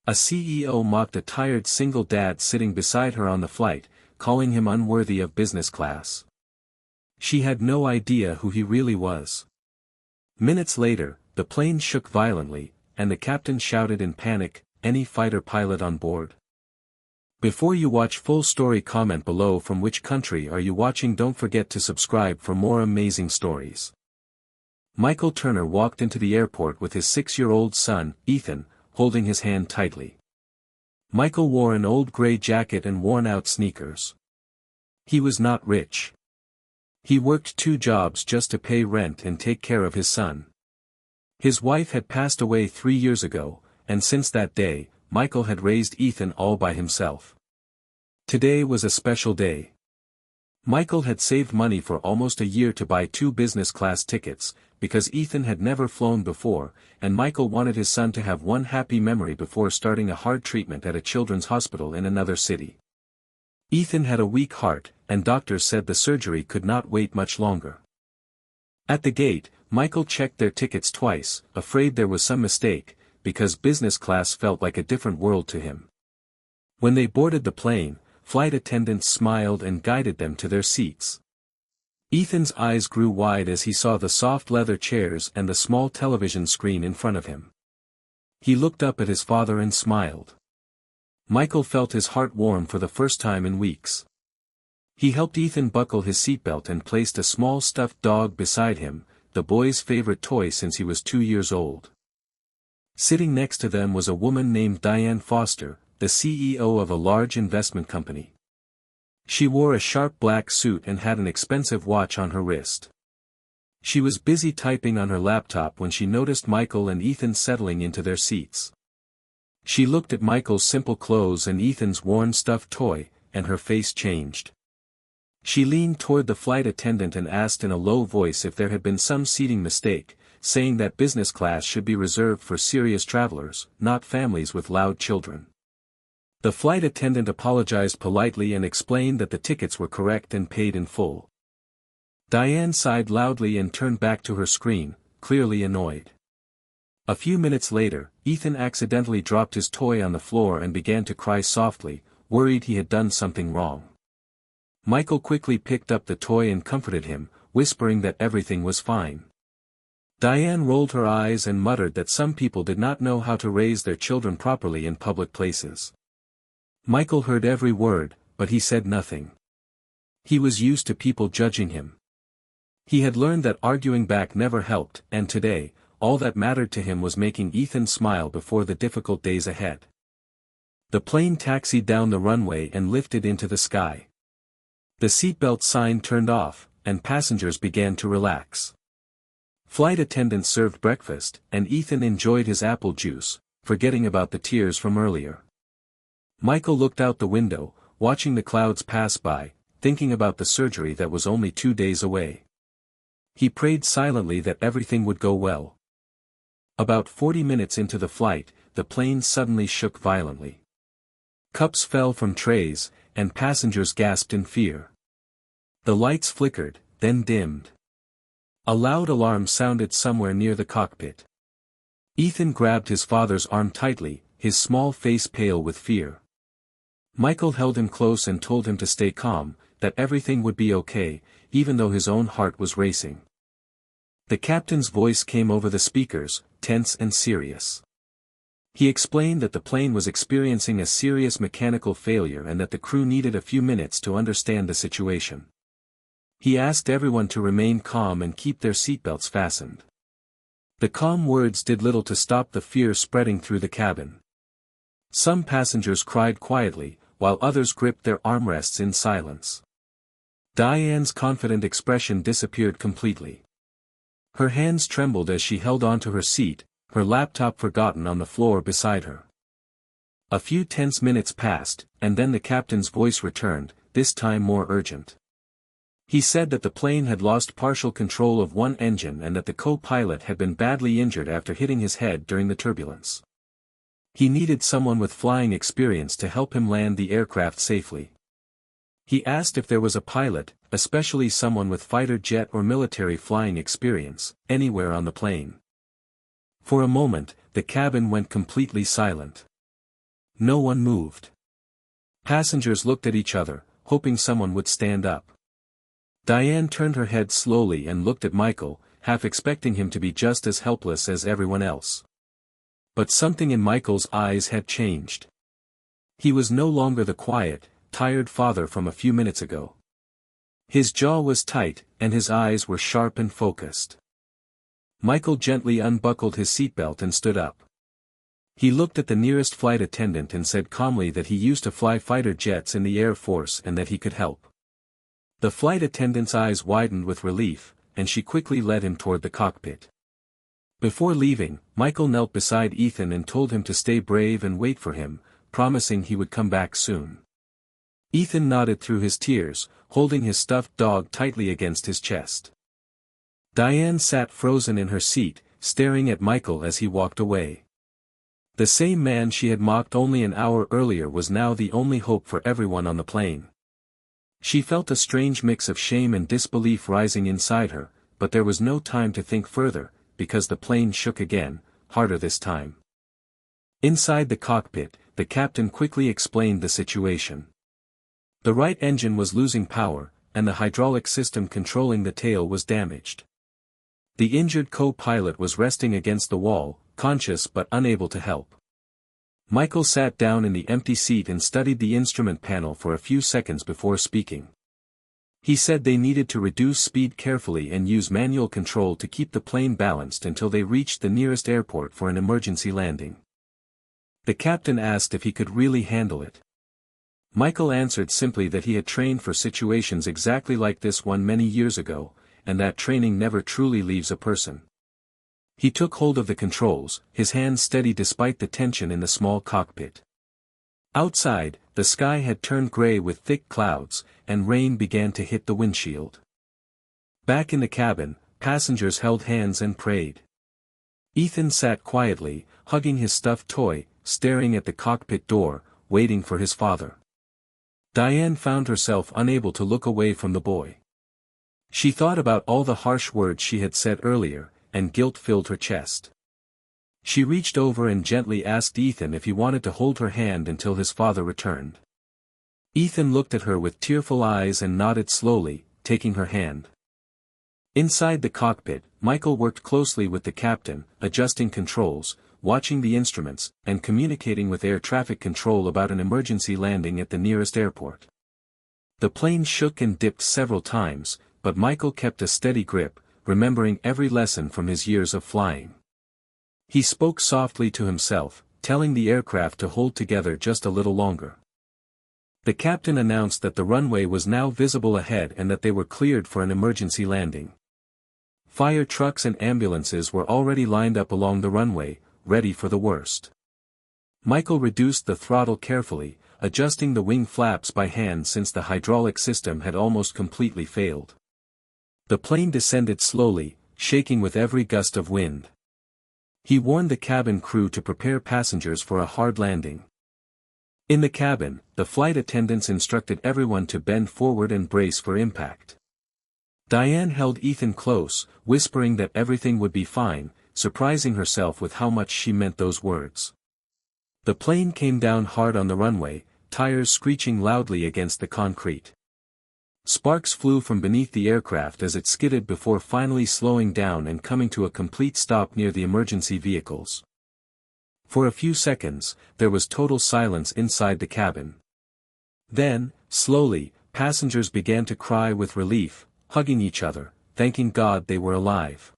A CEO mocked a tired single dad sitting beside her on the flight, calling him unworthy of business class. She had no idea who he really was. Minutes later, the plane shook violently, and the captain shouted in panic, "Any fighter pilot on board?" Before you watch full story, comment below from which country are you watching. Don't forget to subscribe for more amazing stories. Michael Turner walked into the airport with his 6-year-old son, Ethan, holding his hand tightly. Michael wore an old gray jacket and worn-out sneakers. He was not rich. He worked 2 jobs just to pay rent and take care of his son. His wife had passed away 3 years ago, and since that day, Michael had raised Ethan all by himself. Today was a special day. Michael had saved money for almost a year to buy 2 business-class tickets, because Ethan had never flown before, and Michael wanted his son to have one happy memory before starting a hard treatment at a children's hospital in another city. Ethan had a weak heart, and doctors said the surgery could not wait much longer. At the gate, Michael checked their tickets twice, afraid there was some mistake, because business class felt like a different world to him. When they boarded the plane, flight attendants smiled and guided them to their seats. Ethan's eyes grew wide as he saw the soft leather chairs and the small television screen in front of him. He looked up at his father and smiled. Michael felt his heart warm for the first time in weeks. He helped Ethan buckle his seatbelt and placed a small stuffed dog beside him, the boy's favorite toy since he was 2 years old. Sitting next to them was a woman named Diane Foster, the CEO of a large investment company. She wore a sharp black suit and had an expensive watch on her wrist. She was busy typing on her laptop when she noticed Michael and Ethan settling into their seats. She looked at Michael's simple clothes and Ethan's worn stuffed toy, and her face changed. She leaned toward the flight attendant and asked in a low voice if there had been some seating mistake, saying that business class should be reserved for serious travelers, not families with loud children. The flight attendant apologized politely and explained that the tickets were correct and paid in full. Diane sighed loudly and turned back to her screen, clearly annoyed. A few minutes later, Ethan accidentally dropped his toy on the floor and began to cry softly, worried he had done something wrong. Michael quickly picked up the toy and comforted him, whispering that everything was fine. Diane rolled her eyes and muttered that some people did not know how to raise their children properly in public places. Michael heard every word, but he said nothing. He was used to people judging him. He had learned that arguing back never helped, and today, all that mattered to him was making Ethan smile before the difficult days ahead. The plane taxied down the runway and lifted into the sky. The seatbelt sign turned off, and passengers began to relax. Flight attendants served breakfast, and Ethan enjoyed his apple juice, forgetting about the tears from earlier. Michael looked out the window, watching the clouds pass by, thinking about the surgery that was only 2 days away. He prayed silently that everything would go well. About 40 minutes into the flight, the plane suddenly shook violently. Cups fell from trays, and passengers gasped in fear. The lights flickered, then dimmed. A loud alarm sounded somewhere near the cockpit. Ethan grabbed his father's arm tightly, his small face pale with fear. Michael held him close and told him to stay calm, that everything would be okay, even though his own heart was racing. The captain's voice came over the speakers, tense and serious. He explained that the plane was experiencing a serious mechanical failure and that the crew needed a few minutes to understand the situation. He asked everyone to remain calm and keep their seatbelts fastened. The calm words did little to stop the fear spreading through the cabin. Some passengers cried quietly, while others gripped their armrests in silence. Diane's confident expression disappeared completely. Her hands trembled as she held onto her seat, her laptop forgotten on the floor beside her. A few tense minutes passed, and then the captain's voice returned, this time more urgent. He said that the plane had lost partial control of one engine and that the co-pilot had been badly injured after hitting his head during the turbulence. He needed someone with flying experience to help him land the aircraft safely. He asked if there was a pilot, especially someone with fighter jet or military flying experience, anywhere on the plane. For a moment, the cabin went completely silent. No one moved. Passengers looked at each other, hoping someone would stand up. Diane turned her head slowly and looked at Michael, half expecting him to be just as helpless as everyone else. But something in Michael's eyes had changed. He was no longer the quiet, tired father from a few minutes ago. His jaw was tight, and his eyes were sharp and focused. Michael gently unbuckled his seatbelt and stood up. He looked at the nearest flight attendant and said calmly that he used to fly fighter jets in the Air Force and that he could help. The flight attendant's eyes widened with relief, and she quickly led him toward the cockpit. Before leaving, Michael knelt beside Ethan and told him to stay brave and wait for him, promising he would come back soon. Ethan nodded through his tears, holding his stuffed dog tightly against his chest. Diane sat frozen in her seat, staring at Michael as he walked away. The same man she had mocked only an hour earlier was now the only hope for everyone on the plane. She felt a strange mix of shame and disbelief rising inside her, but there was no time to think further, because the plane shook again, harder this time. Inside the cockpit, the captain quickly explained the situation. The right engine was losing power, and the hydraulic system controlling the tail was damaged. The injured co-pilot was resting against the wall, conscious but unable to help. Michael sat down in the empty seat and studied the instrument panel for a few seconds before speaking. He said they needed to reduce speed carefully and use manual control to keep the plane balanced until they reached the nearest airport for an emergency landing. The captain asked if he could really handle it. Michael answered simply that he had trained for situations exactly like this one many years ago, and that training never truly leaves a person. He took hold of the controls, his hands steady despite the tension in the small cockpit. Outside, the sky had turned gray with thick clouds, and rain began to hit the windshield. Back in the cabin, passengers held hands and prayed. Ethan sat quietly, hugging his stuffed toy, staring at the cockpit door, waiting for his father. Diane found herself unable to look away from the boy. She thought about all the harsh words she had said earlier, and guilt filled her chest. She reached over and gently asked Ethan if he wanted to hold her hand until his father returned. Ethan looked at her with tearful eyes and nodded slowly, taking her hand. Inside the cockpit, Michael worked closely with the captain, adjusting controls, watching the instruments, and communicating with air traffic control about an emergency landing at the nearest airport. The plane shook and dipped several times, but Michael kept a steady grip, remembering every lesson from his years of flying. He spoke softly to himself, telling the aircraft to hold together just a little longer. The captain announced that the runway was now visible ahead and that they were cleared for an emergency landing. Fire trucks and ambulances were already lined up along the runway, ready for the worst. Michael reduced the throttle carefully, adjusting the wing flaps by hand since the hydraulic system had almost completely failed. The plane descended slowly, shaking with every gust of wind. He warned the cabin crew to prepare passengers for a hard landing. In the cabin, the flight attendants instructed everyone to bend forward and brace for impact. Diane held Ethan close, whispering that everything would be fine, surprising herself with how much she meant those words. The plane came down hard on the runway, tires screeching loudly against the concrete. Sparks flew from beneath the aircraft as it skidded before finally slowing down and coming to a complete stop near the emergency vehicles. For a few seconds, there was total silence inside the cabin. Then, slowly, passengers began to cry with relief, hugging each other, thanking God they were alive.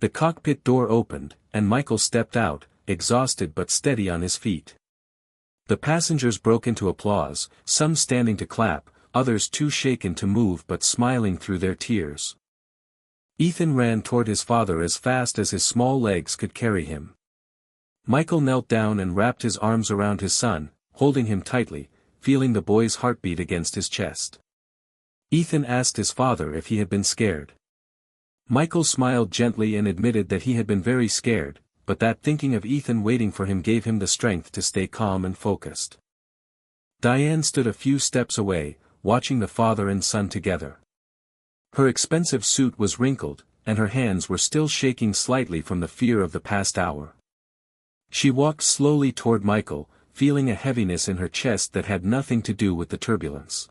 The cockpit door opened, and Michael stepped out, exhausted but steady on his feet. The passengers broke into applause, some standing to clap, others too shaken to move but smiling through their tears. Ethan ran toward his father as fast as his small legs could carry him. Michael knelt down and wrapped his arms around his son, holding him tightly, feeling the boy's heartbeat against his chest. Ethan asked his father if he had been scared. Michael smiled gently and admitted that he had been very scared, but that thinking of Ethan waiting for him gave him the strength to stay calm and focused. Diane stood a few steps away, watching the father and son together. Her expensive suit was wrinkled, and her hands were still shaking slightly from the fear of the past hour. She walked slowly toward Michael, feeling a heaviness in her chest that had nothing to do with the turbulence.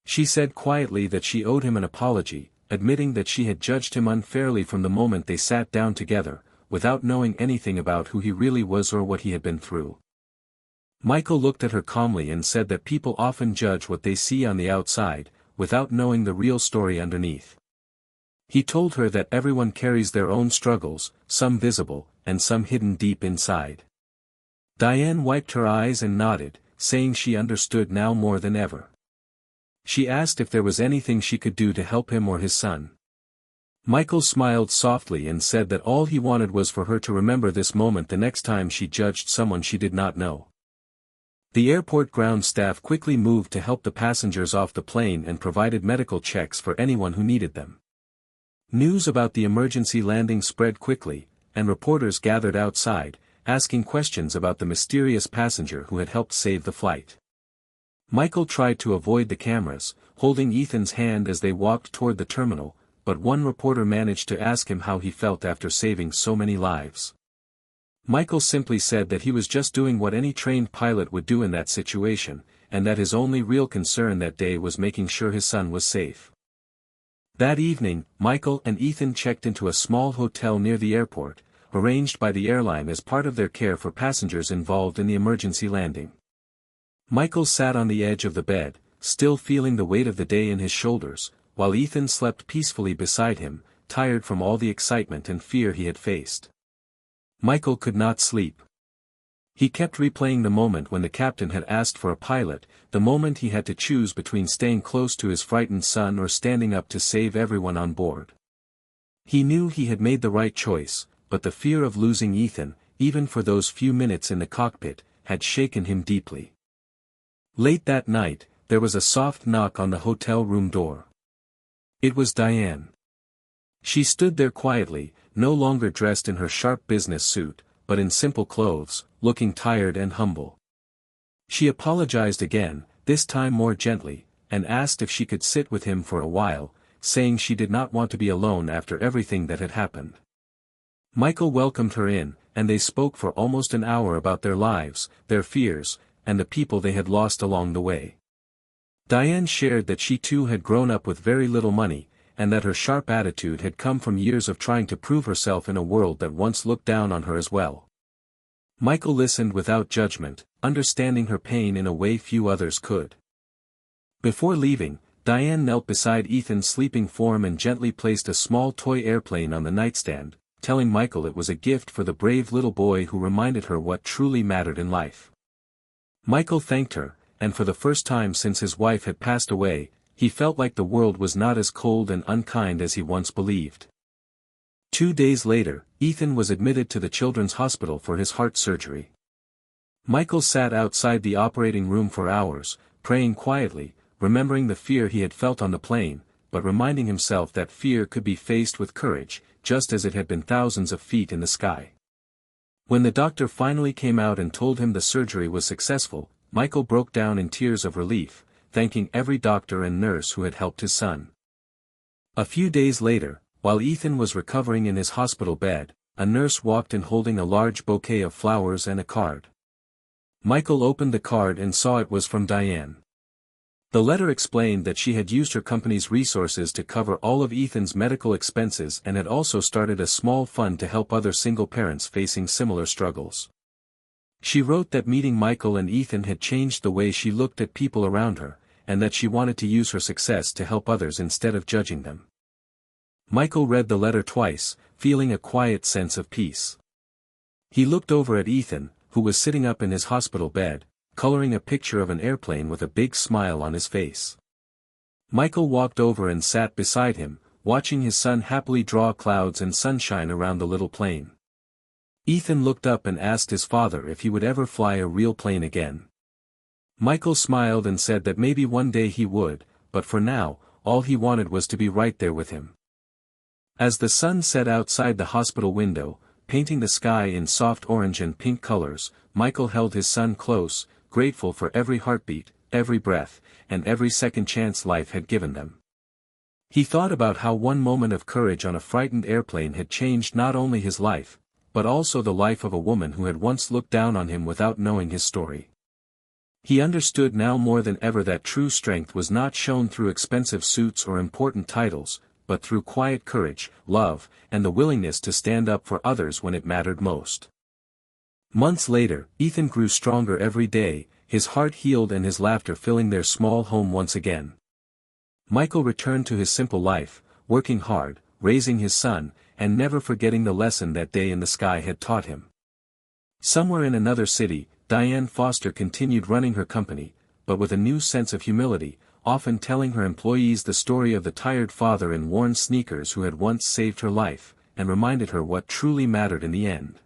She said quietly that she owed him an apology, admitting that she had judged him unfairly from the moment they sat down together, without knowing anything about who he really was or what he had been through. Michael looked at her calmly and said that people often judge what they see on the outside, without knowing the real story underneath. He told her that everyone carries their own struggles, some visible, and some hidden deep inside. Diane wiped her eyes and nodded, saying she understood now more than ever. She asked if there was anything she could do to help him or his son. Michael smiled softly and said that all he wanted was for her to remember this moment the next time she judged someone she did not know. The airport ground staff quickly moved to help the passengers off the plane and provided medical checks for anyone who needed them. News about the emergency landing spread quickly, and reporters gathered outside, asking questions about the mysterious passenger who had helped save the flight. Michael tried to avoid the cameras, holding Ethan's hand as they walked toward the terminal, but one reporter managed to ask him how he felt after saving so many lives. Michael simply said that he was just doing what any trained pilot would do in that situation, and that his only real concern that day was making sure his son was safe. That evening, Michael and Ethan checked into a small hotel near the airport, arranged by the airline as part of their care for passengers involved in the emergency landing. Michael sat on the edge of the bed, still feeling the weight of the day in his shoulders, while Ethan slept peacefully beside him, tired from all the excitement and fear he had faced. Michael could not sleep. He kept replaying the moment when the captain had asked for a pilot, the moment he had to choose between staying close to his frightened son or standing up to save everyone on board. He knew he had made the right choice, but the fear of losing Ethan, even for those few minutes in the cockpit, had shaken him deeply. Late that night, there was a soft knock on the hotel room door. It was Diane. She stood there quietly, no longer dressed in her sharp business suit, but in simple clothes, looking tired and humble. She apologized again, this time more gently, and asked if she could sit with him for a while, saying she did not want to be alone after everything that had happened. Michael welcomed her in, and they spoke for almost an hour about their lives, their fears, and the people they had lost along the way. Diane shared that she too had grown up with very little money, and that her sharp attitude had come from years of trying to prove herself in a world that once looked down on her as well. Michael listened without judgment, understanding her pain in a way few others could. Before leaving, Diane knelt beside Ethan's sleeping form and gently placed a small toy airplane on the nightstand, telling Michael it was a gift for the brave little boy who reminded her what truly mattered in life. Michael thanked her, and for the first time since his wife had passed away, he felt like the world was not as cold and unkind as he once believed. 2 days later, Ethan was admitted to the Children's Hospital for his heart surgery. Michael sat outside the operating room for hours, praying quietly, remembering the fear he had felt on the plane, but reminding himself that fear could be faced with courage, just as it had been thousands of feet in the sky. When the doctor finally came out and told him the surgery was successful, Michael broke down in tears of relief, thanking every doctor and nurse who had helped his son. A few days later, while Ethan was recovering in his hospital bed, a nurse walked in holding a large bouquet of flowers and a card. Michael opened the card and saw it was from Diane. The letter explained that she had used her company's resources to cover all of Ethan's medical expenses and had also started a small fund to help other single parents facing similar struggles. She wrote that meeting Michael and Ethan had changed the way she looked at people around her, and that she wanted to use her success to help others instead of judging them. Michael read the letter twice, feeling a quiet sense of peace. He looked over at Ethan, who was sitting up in his hospital bed, coloring a picture of an airplane with a big smile on his face. Michael walked over and sat beside him, watching his son happily draw clouds and sunshine around the little plane. Ethan looked up and asked his father if he would ever fly a real plane again. Michael smiled and said that maybe one day he would, but for now, all he wanted was to be right there with him. As the sun set outside the hospital window, painting the sky in soft orange and pink colors, Michael held his son close, grateful for every heartbeat, every breath, and every second chance life had given them. He thought about how one moment of courage on a frightened airplane had changed not only his life, but also the life of a woman who had once looked down on him without knowing his story. He understood now more than ever that true strength was not shown through expensive suits or important titles, but through quiet courage, love, and the willingness to stand up for others when it mattered most. Months later, Ethan grew stronger every day, his heart healed and his laughter filling their small home once again. Michael returned to his simple life, working hard, raising his son, and never forgetting the lesson that day in the sky had taught him. Somewhere in another city, Diane Foster continued running her company, but with a new sense of humility, often telling her employees the story of the tired father in worn sneakers who had once saved her life, and reminded her what truly mattered in the end.